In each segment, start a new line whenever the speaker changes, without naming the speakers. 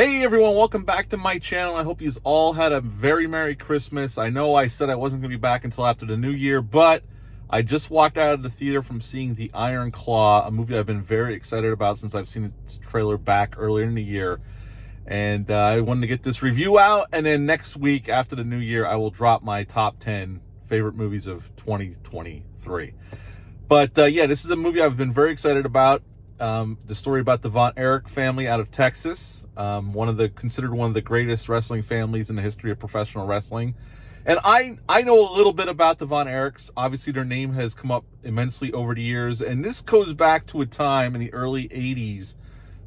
Hey everyone, welcome back to my channel. I hope you all had a very Merry Christmas. I know I said I wasn't going to be back until after the new year, but I just walked out of the theater from seeing The Iron Claw, a movie I've been very excited about since I've seen its trailer back earlier in the year. And I wanted to get this review out, and then next week after the new year, I will drop my top 10 favorite movies of 2023. But yeah, this is a movie I've been very excited about. The story about the Von Erich family out of Texas, considered one of the greatest wrestling families in the history of professional wrestling. And I know a little bit about the Von Erichs. Obviously, their name has come up immensely over the years, and this goes back to a time in the early 80s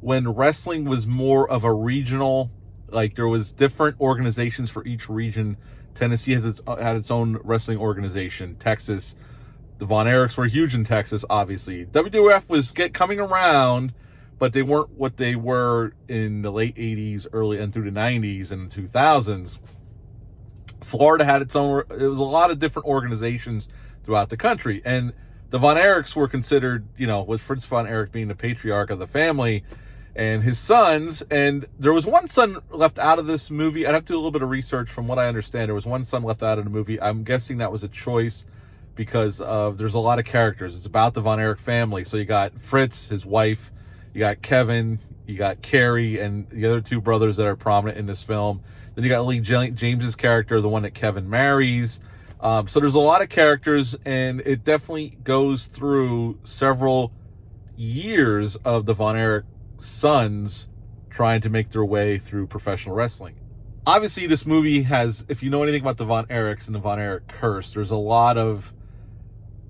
when wrestling was more of a regional, like there was different organizations for each region. Tennessee had its own wrestling organization. Texas, the Von Erichs were huge in Texas, obviously. WWF was coming around, but they weren't what they were in the late 80s, early and through the 90s and the 2000s. Florida had its own, it was a lot of different organizations throughout the country. And the Von Erichs were considered, with Fritz Von Erich being the patriarch of the family and his sons. And there was one son left out of this movie. I'd have to do a little bit of research. From what I understand, there was one son left out of the movie. I'm guessing that was a choice because there's a lot of characters. It's about the Von Erich family. So you got Fritz, his wife, you got Kevin, you got Carrie, and the other two brothers that are prominent in this film. Then you got Lee James's character, the one that Kevin marries. So there's a lot of characters, and it definitely goes through several years of the Von Erich sons trying to make their way through professional wrestling. Obviously, this movie has, if you know anything about the Von Erichs and the Von Erich curse, there's a lot of,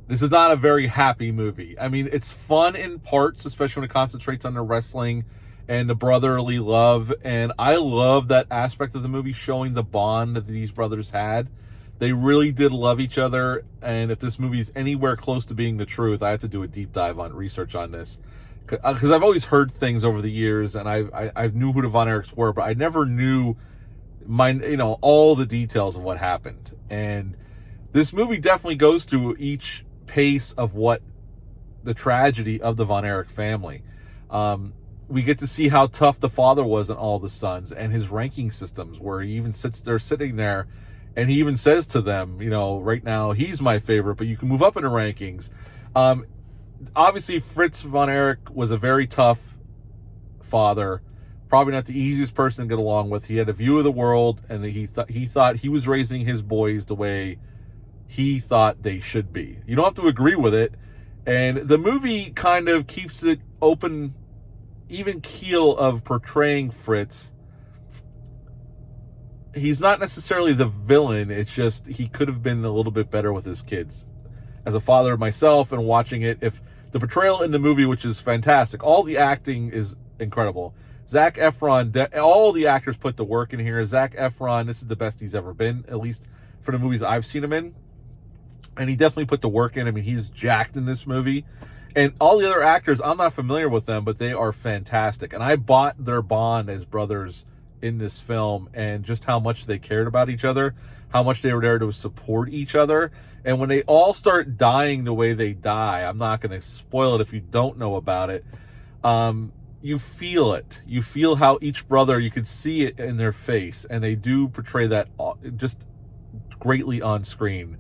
this is not a very happy movie. I mean, it's fun in parts, especially when it concentrates on the wrestling and the brotherly love. And I love that aspect of the movie, showing the bond that these brothers had. They really did love each other. And if this movie is anywhere close to being the truth, I have to do a deep dive on research on this. Because I've always heard things over the years, and I knew who the Von Erichs were, but I never knew all the details of what happened. And this movie definitely goes through each pace of what the tragedy of the Von Erich family. We get to see how tough the father was on all the sons and his ranking systems, where he even sitting there and he even says to them, right now he's my favorite, but you can move up in the rankings. Obviously, Fritz Von Erich was a very tough father, probably not the easiest person to get along with. He had a view of the world, and he thought he was raising his boys the way he thought they should be. You don't have to agree with it. And the movie kind of keeps it open, even keel of portraying Fritz. He's not necessarily the villain. It's just he could have been a little bit better with his kids. As a father myself and watching it, if the portrayal in the movie, which is fantastic, all the acting is incredible. Zac Efron, all the actors put the work in here. Zac Efron, this is the best he's ever been, at least for the movies I've seen him in. And he definitely put the work in. I mean, he's jacked in this movie. And all the other actors, I'm not familiar with them, but they are fantastic. And I bought their bond as brothers in this film, and just how much they cared about each other, how much they were there to support each other. And when they all start dying the way they die, I'm not going to spoil it if you don't know about it. You feel it. You feel how each brother, you could see it in their face, and they do portray that just greatly on screen.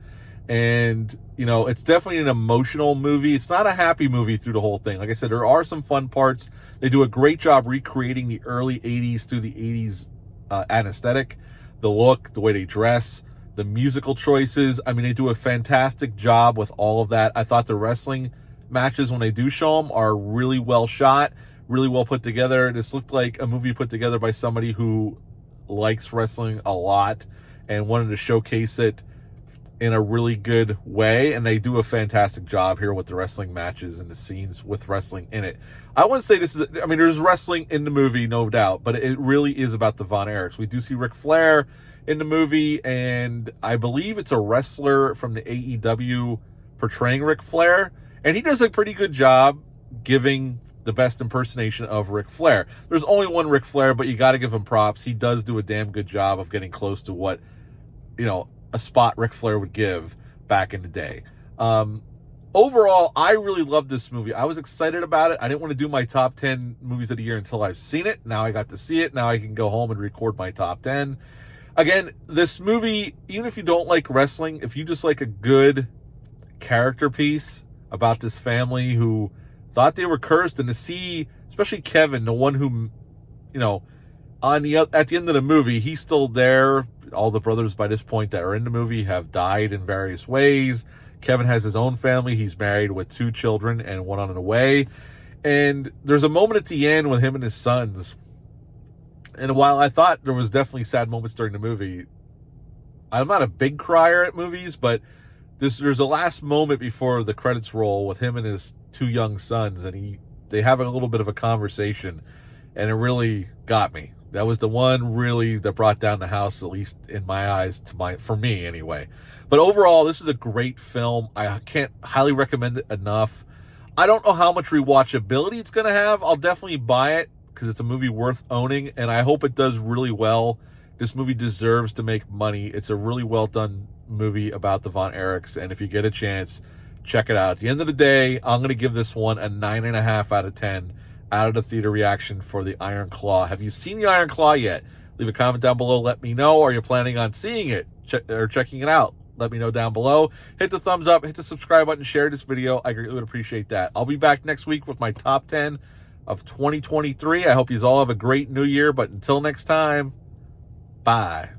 And, it's definitely an emotional movie. It's not a happy movie through the whole thing. Like I said, there are some fun parts. They do a great job recreating the early 80s through the 80s aesthetic, the look, the way they dress, the musical choices. I mean, they do a fantastic job with all of that. I thought the wrestling matches, when they do show them, are really well shot, really well put together. This looked like a movie put together by somebody who likes wrestling a lot and wanted to showcase it in a really good way, and they do a fantastic job here with the wrestling matches and the scenes with wrestling in it. I wouldn't say this is, there's wrestling in the movie, no doubt, but it really is about the Von Erichs. We do see Ric Flair in the movie, and I believe it's a wrestler from the AEW portraying Ric Flair, and he does a pretty good job giving the best impersonation of Ric Flair. There's only one Ric Flair, but you got to give him props. He does do a damn good job of getting close to what, a spot Ric Flair would give back in the day. overall, I really loved this movie. I was excited about it. I didn't want to do my top 10 movies of the year until I've seen it. Now I got to see it. Now I can go home and record my top 10. Again, this movie, even if you don't like wrestling, if you just like a good character piece about this family who thought they were cursed, and to see, especially Kevin, the one who, you know, at the end of the movie, he's still there. All the brothers by this point that are in the movie have died in various ways. Kevin has his own family. He's married with 2 children and one on the way. And there's a moment at the end with him and his sons. And while I thought there was definitely sad moments during the movie, I'm not a big crier at movies, but there's a last moment before the credits roll with him and his 2 young sons, and they have a little bit of a conversation, and it really got me. That was the one really that brought down the house, at least in my eyes, for me anyway. But overall, this is a great film. I can't highly recommend it enough. I don't know how much rewatchability it's going to have. I'll definitely buy it because it's a movie worth owning, and I hope it does really well. This movie deserves to make money. It's a really well done movie about the Von Erichs, and if you get a chance, check it out. At the end of the day, I'm going to give this one a 9.5 out of 10 out of the theater reaction for the Iron Claw. Have you seen the Iron Claw yet? Leave a comment down below. Let me know. Are you planning on seeing it or checking it out? Let me know down below. Hit the thumbs up, hit the subscribe button, share this video. I greatly would appreciate that. I'll be back next week with my top 10 of 2023. I hope you all have a great new year, but until next time, bye.